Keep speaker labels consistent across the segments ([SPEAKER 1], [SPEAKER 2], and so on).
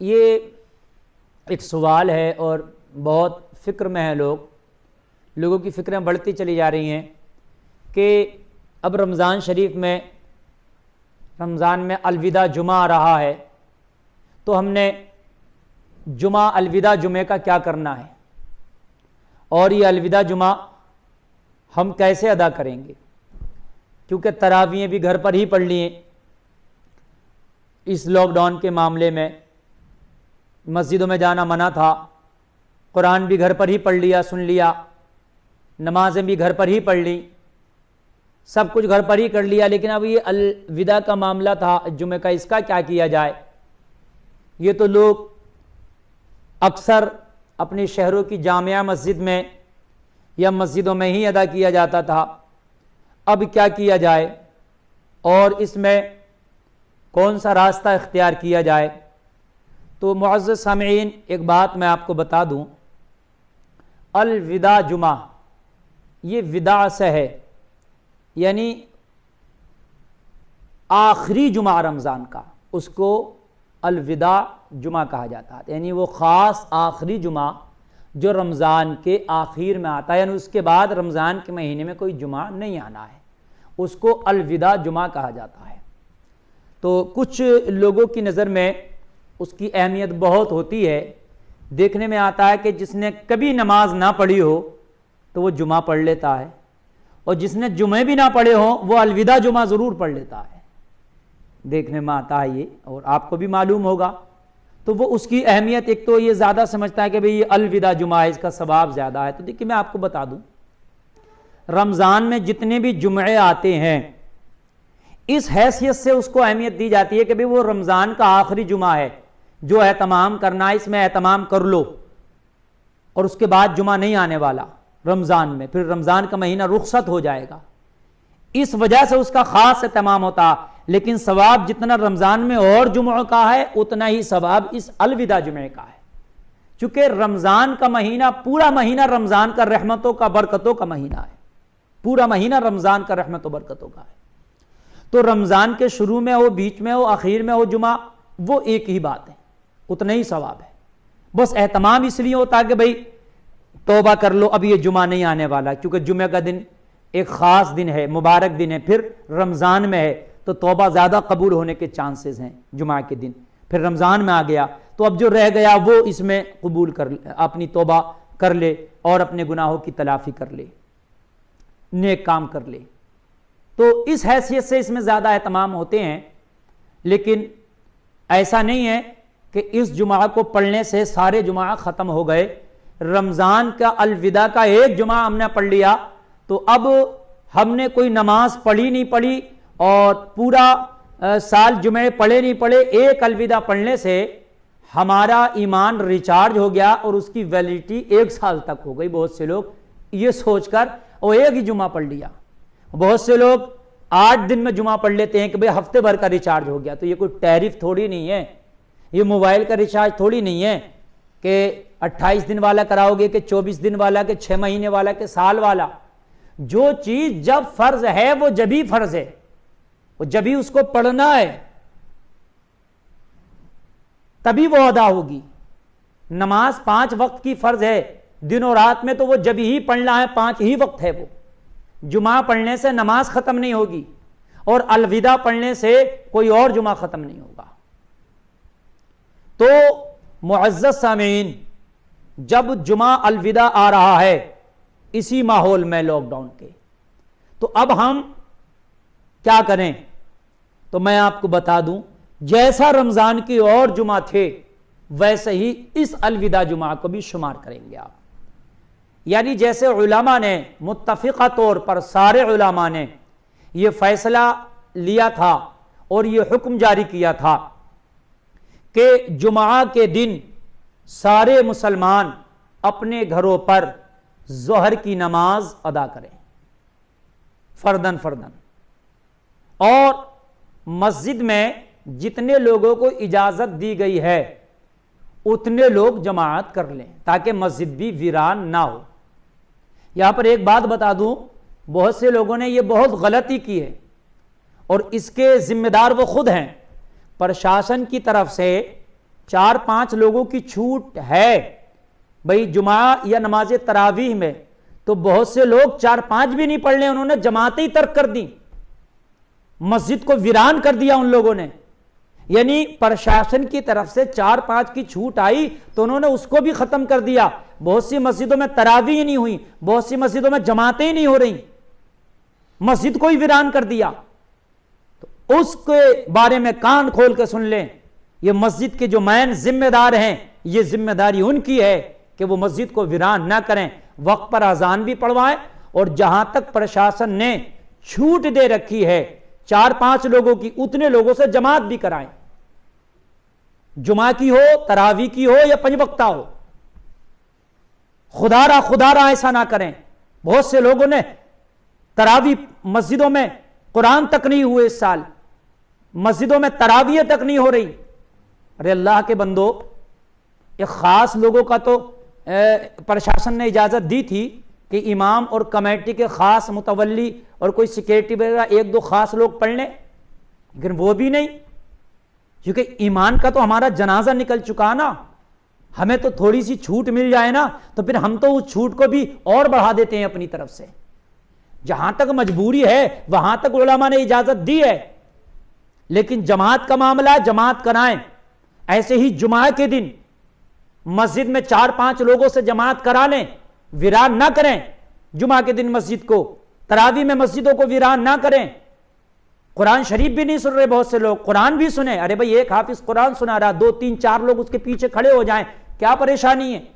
[SPEAKER 1] ये एक सवाल है और बहुत फ़िक्र में है लोगों की फ़िक्रें बढ़ती चली जा रही हैं कि अब रमज़ान शरीफ में रमज़ान में अलविदा जुमा आ रहा है, तो हमने जुमा अलविदा जुमे का क्या करना है और ये अलविदा जुमा हम कैसे अदा करेंगे, क्योंकि तरावियाँ भी घर पर ही पढ़ लिए। इस लॉकडाउन के मामले में मस्जिदों में जाना मना था, कुरान भी घर पर ही पढ़ लिया, सुन लिया, नमाजें भी घर पर ही पढ़ ली, सब कुछ घर पर ही कर लिया। लेकिन अब ये अलविदा का मामला था जुमे का, इसका क्या किया जाए। ये तो लोग अक्सर अपने शहरों की जामिया मस्जिद में या मस्जिदों में ही अदा किया जाता था, अब क्या किया जाए और इसमें कौन सा रास्ता इख्तियार किया जाए। तो मुअज़्ज़ज़ सामिईन, एक बात मैं आपको बता दूं, अलविदा जुमा ये विदा से है, यानी आखिरी जुमा रमज़ान का, उसको अलविदा जुमा कहा जाता है। यानी वो ख़ास आखिरी जुमा जो रमज़ान के आखिर में आता है, यानी उसके बाद रमज़ान के महीने में कोई जुमा नहीं आना है, उसको अलविदा जुमा कहा जाता है। तो कुछ लोगों की नज़र में उसकी अहमियत बहुत होती है। देखने में आता है कि जिसने कभी नमाज ना पढ़ी हो तो वो जुमा पढ़ लेता है, और जिसने जुमे भी ना पढ़े हो वो अलविदा जुमा ज़रूर पढ़ लेता है। देखने में आता है ये, और आपको भी मालूम होगा। तो वो उसकी अहमियत एक तो ये ज़्यादा समझता है कि भाई ये अलविदा जुमा है, इसका सवाब ज़्यादा है। तो देखिए मैं आपको बता दूं, रमज़ान में जितने भी जुमे आते हैं इस हैसियत से उसको अहमियत दी जाती है कि भाई वो रमज़ान का आखिरी जुमा है, जो एहतमाम करना है इसमें एहतमाम कर लो, और उसके बाद जुमा नहीं आने वाला रमज़ान में, फिर रमज़ान का महीना रुखसत हो जाएगा। इस वजह से उसका खास एहतमाम होता। लेकिन सवाब जितना रमज़ान में और जुमों का है उतना ही सवाब इस अलविदा जुमे का है, चूंकि रमज़ान का महीना पूरा महीना रमज़ान का रहमतों का बरकतों का महीना है, पूरा महीना रमज़ान का रहमतों बरकतों का है। तो रमज़ान के शुरू में हो, बीच में हो, आखिर में हो जुमा, वो एक ही बात है, उतना ही सवाब है। बस एहतमाम इसलिए होता है कि भाई तौबा कर लो, अब ये जुमा नहीं आने वाला, क्योंकि जुमे का दिन एक ख़ास दिन है, मुबारक दिन है, फिर रमज़ान में है तो तौबा ज़्यादा कबूल होने के चांसेस हैं जुमा के दिन। फिर रमज़ान में आ गया तो अब जो रह गया वो इसमें कबूल कर, अपनी तौबा कर ले और अपने गुनाहों की तलाफ़ी कर ले, नेक काम कर ले। तो इस हैसियत से इसमें ज़्यादा एहतमाम होते हैं। लेकिन ऐसा नहीं है कि इस जुमा को पढ़ने से सारे जुमा ख़त्म हो गए। रमज़ान का अलविदा का एक जुमा हमने पढ़ लिया तो अब हमने कोई नमाज पढ़ी नहीं पढ़ी और पूरा साल जुमे पढ़े नहीं पढ़े, एक अलविदा पढ़ने से हमारा ईमान रिचार्ज हो गया और उसकी वैलिडिटी 1 साल तक हो गई। बहुत से लोग ये सोचकर और एक ही जुमा पढ़ लिया, बहुत से लोग 8 दिन में जुमा पढ़ लेते हैं कि भाई हफ्ते भर का रिचार्ज हो गया। तो ये कोई टैरिफ थोड़ी नहीं है, ये मोबाइल का रिचार्ज थोड़ी नहीं है कि 28 दिन वाला कराओगे कि 24 दिन वाला कि 6 महीने वाला कि साल वाला। जो चीज जब फर्ज है वो जब ही फर्ज है, वो जब ही उसको पढ़ना है तभी वो अदा होगी। नमाज 5 वक्त की फर्ज है दिन और रात में, तो वो जब ही पढ़ना है, 5 ही वक्त है वो। जुमा पढ़ने से नमाज खत्म नहीं होगी और अलविदा पढ़ने से कोई और जुमा खत्म नहीं होगा। तो मुअज़्ज़ज़ सामीन, जब जुमा अलविदा आ रहा है इसी माहौल में लॉकडाउन के, तो अब हम क्या करें। तो मैं आपको बता दूं, जैसा रमजान की और जुमा थे वैसे ही इस अलविदा जुमा को भी शुमार करेंगे आप। यानी जैसे उलमा ने मुत्तफ़िक़ा तौर पर सारे उलमा ने यह फैसला लिया था और यह हुक्म जारी किया था कि जुमा के दिन सारे मुसलमान अपने घरों पर ज़ोहर की नमाज अदा करें फर्दन फर्दन, और मस्जिद में जितने लोगों को इजाज़त दी गई है उतने लोग जमात कर लें ताकि मस्जिद भी वीरान ना हो। यहां पर एक बात बता दूं, बहुत से लोगों ने यह बहुत गलती की है और इसके जिम्मेदार वो खुद हैं। प्रशासन की तरफ से 4-5 लोगों की छूट है भाई जुमा या नमाज तरावीह में, तो बहुत से लोग 4-5 भी नहीं पढ़ ले, उन्होंने जमातें ही तर्क कर दी, मस्जिद को वीरान कर दिया उन लोगों ने। यानी प्रशासन की तरफ से 4-5 की छूट आई तो उन्होंने उसको भी खत्म कर दिया। बहुत सी मस्जिदों में तरावीह नहीं हुई, बहुत सी मस्जिदों में जमातें ही नहीं हो रही, मस्जिद को ही वीरान कर दिया। तो उसके बारे में कान खोल के सुन लें, ये मस्जिद के जो मैन जिम्मेदार हैं, ये जिम्मेदारी उनकी है कि वो मस्जिद को वीरान ना करें, वक्त पर अजान भी पढ़वाएं, और जहां तक प्रशासन ने छूट दे रखी है 4-5 लोगों की, उतने लोगों से जमात भी कराएं, जुमा की हो, तरावी की हो या पंजवक्ता हो। खुदारा ऐसा ना करें। बहुत से लोगों ने तरावी मस्जिदों में कुरान तक नहीं हुए, इस साल मस्जिदों में तरावियां तक नहीं हो रही। अरे अल्लाह के बंदो, एक खास लोगों का तो प्रशासन ने इजाजत दी थी कि इमाम और कमेटी के खास मुतवल्ली और कोई सिक्योरिटी वगैरह 1-2 खास लोग पढ़ लें, लेकिन वो भी नहीं, क्योंकि ईमान का तो हमारा जनाजा निकल चुका ना। हमें तो थोड़ी सी छूट मिल जाए ना, तो फिर हम तो उस छूट को भी और बढ़ा देते हैं अपनी तरफ से। जहां तक मजबूरी है वहां तक उलमा ने इजाजत दी है, लेकिन जमात का मामला है, जमात कराएं। ऐसे ही जुमा के दिन मस्जिद में 4-5 लोगों से जमात करा लें, वीरान ना करें जुमा के दिन मस्जिद को, तरावी में मस्जिदों को वीरान ना करें। कुरान शरीफ भी नहीं सुन रहे बहुत से लोग, कुरान भी सुने। अरे भाई, एक हाफिज कुरान सुना रहा, 2-3-4 लोग उसके पीछे खड़े हो जाएं, क्या परेशानी है।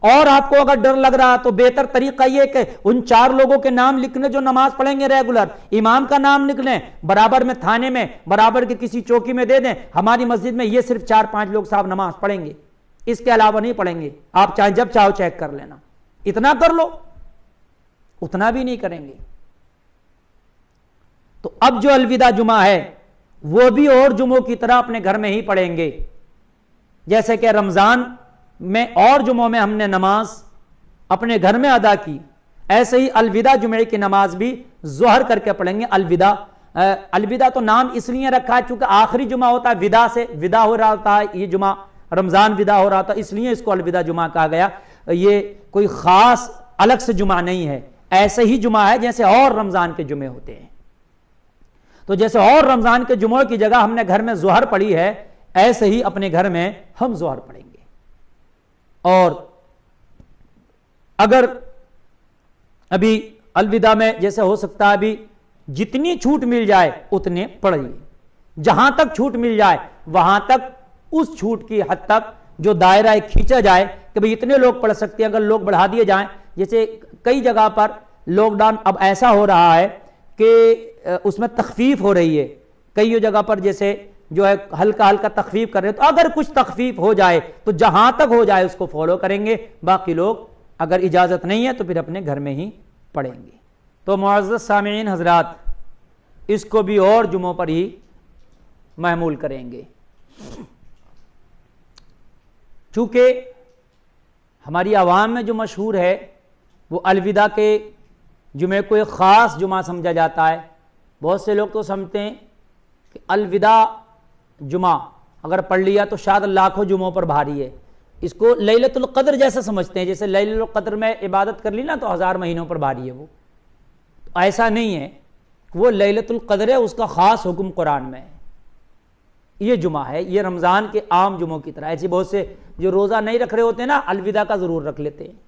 [SPEAKER 1] और आपको अगर डर लग रहा तो बेहतर तरीका यह कि उन 4 लोगों के नाम लिखने जो नमाज पढ़ेंगे रेगुलर, इमाम का नाम लिख लें, बराबर में थाने में, बराबर के किसी चौकी में दे दें, हमारी मस्जिद में ये सिर्फ 4-5 लोग साहब नमाज पढ़ेंगे, इसके अलावा नहीं पढ़ेंगे, आप चाहे जब चाहो चेक कर लेना। इतना कर लो, उतना भी नहीं करेंगे। तो अब जो अलविदा जुमा है वो भी और जुमों की तरह अपने घर में ही पढ़ेंगे। जैसे कि रमजान में और जुमों में हमने नमाज अपने घर में अदा की, ऐसे ही अलविदा जुमे की नमाज भी जोहर करके पढ़ेंगे। अलविदा तो नाम इसलिए रखा है क्योंकि आखिरी जुमा होता है, विदा से विदा हो रहा होता है, ये जुमा रमजान विदा हो रहा था, इसलिए इसको अलविदा जुमा कहा गया। ये कोई खास अलग से जुमा नहीं है, ऐसे ही जुमा है जैसे और रमजान के जुमे होते हैं। तो जैसे और रमजान के जुमों की जगह हमने घर में जोहर पढ़ी है, ऐसे ही अपने घर में हम जोहर पढ़ेंगे। और अगर अभी अलविदा में जैसे हो सकता है अभी जितनी छूट मिल जाए उतने पढ़िए, जहां तक छूट मिल जाए वहां तक, उस छूट की हद तक जो दायरा खींचा जाए कि भाई इतने लोग पढ़ सकते हैं। अगर लोग बढ़ा दिए जाएं, जैसे कई जगह पर लॉकडाउन अब ऐसा हो रहा है कि उसमें तखफीफ हो रही है, कई जगह पर जैसे जो है हल्का हल्का तखफीफ कर रहे हैं, तो अगर कुछ तखफीफ हो जाए तो जहां तक हो जाए उसको फॉलो करेंगे, बाकी लोग अगर इजाजत नहीं है तो फिर अपने घर में ही पढ़ेंगे। तो मुअज़्ज़ज़ सामिईन हजरात, इसको भी और जुमों पर ही महमूल करेंगे। चूंकि हमारी आवाम में जो मशहूर है वो अलविदा के जुमे को एक ख़ास जुमा समझा जाता है। बहुत से लोग तो समझते हैं कि अलविदा जुमा अगर पढ़ लिया तो शायद लाखों जुमों पर भारी है, इसको लैलतुल क़द्र जैसा समझते हैं, जैसे लैलतुल क़द्र में इबादत कर ली ना तो 1000 महीनों पर भारी है वो। तो ऐसा नहीं है, वो लैलतुल क़द्र है, उसका ख़ास हुक्म कुरान में है। ये जुमा है, ये रमज़ान के आम जुमों की तरह। ऐसे बहुत से जो रोज़ा नहीं रख रहे होते ना, अलविदा का ज़रूर रख लेते हैं,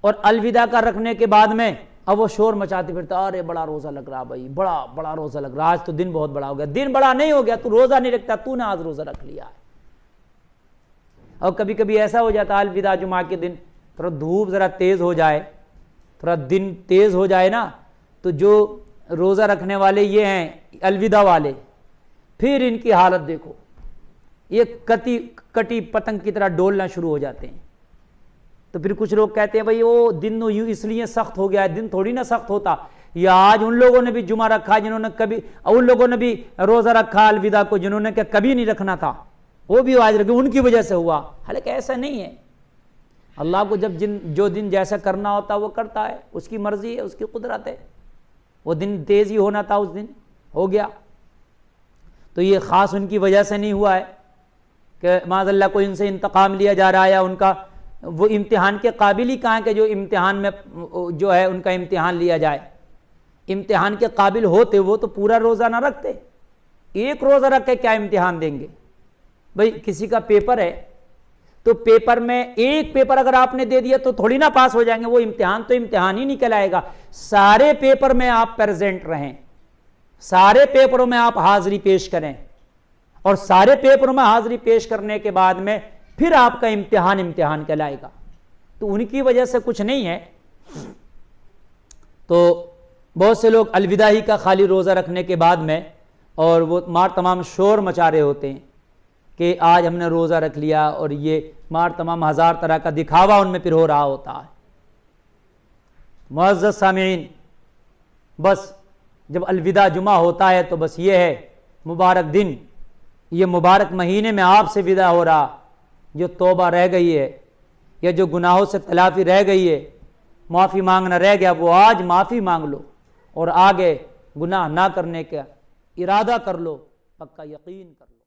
[SPEAKER 1] और अलविदा का रखने के बाद में अब वो शोर मचाते फिरता, अरे बड़ा रोज़ा लग रहा भाई, बड़ा बड़ा रोज़ा लग रहा, आज तो दिन बहुत बड़ा हो गया। दिन बड़ा नहीं हो गया, तू रोज़ा नहीं रखता, तूने आज रोज़ा रख लिया है। और कभी कभी ऐसा हो जाता है अलविदा जुमा के दिन थोड़ा धूप ज़रा तेज़ हो जाए, थोड़ा दिन तेज़ हो जाए ना, तो जो रोज़ा रखने वाले ये हैं अलविदा वाले, फिर इनकी हालत देखो, ये कटी पतंग की तरह डोलना शुरू हो जाते हैं। तो फिर कुछ लोग कहते हैं भाई वो दिन यूं इसलिए सख्त हो गया है, दिन थोड़ी ना सख्त होता। या आज उन लोगों ने भी जुमा रखा जिन्होंने कभी, उन लोगों ने भी रोज़ा रखा अलविदा को जिन्होंने क्या कभी नहीं रखना था, वो भी आज रखे, उनकी वजह से हुआ। हालांकि ऐसा नहीं है, अल्लाह को जब जो दिन जैसा करना होता वो करता है, उसकी मर्जी है, उसकी कुदरत है। वो दिन तेज़ ही होना था, उस दिन हो गया। तो ये ख़ास उनकी वजह से नहीं हुआ है कि माज़अल्लाह कोई उनसे इंतकाम लिया जा रहा है, या उनका वो इम्तिहान के काबिल ही कहाँ के जो इम्तिहान में जो है उनका इम्तिहान लिया जाए। इम्तिहान के काबिल होते वो तो पूरा रोज़ा ना रखते, एक रोज़ा रख के क्या इम्तिहान देंगे भाई। किसी का पेपर है तो पेपर में एक पेपर अगर आपने दे दिया तो थोड़ी ना पास हो जाएंगे, वो इम्तिहान तो इम्तिहान ही नहीं कहलाएगा। सारे पेपर में आप प्रेजेंट रहें, सारे पेपरों में आप हाजिरी पेश करें, और सारे पेपरों में हाजिरी पेश करने के बाद में फिर आपका इम्तिहान इम्तिहान कहलाएगा। तो उनकी वजह से कुछ नहीं है। तो बहुत से लोग अलविदाई का खाली रोज़ा रखने के बाद में और वो मार तमाम शोर मचा रहे होते हैं कि आज हमने रोज़ा रख लिया, और ये मार तमाम हज़ार तरह का दिखावा उनमें फिर हो रहा होता है। मुअज़्ज़ज़ सामीन, बस जब अलविदा जुमा होता है तो बस ये है मुबारक दिन, ये मुबारक महीने में आपसे विदा हो रहा। जो तौबा रह गई है या जो गुनाहों से तलाफ़ी रह गई है, माफ़ी मांगना रह गया, वो आज माफ़ी मांग लो और आगे गुनाह ना करने का इरादा कर लो, पक्का यकीन कर लो।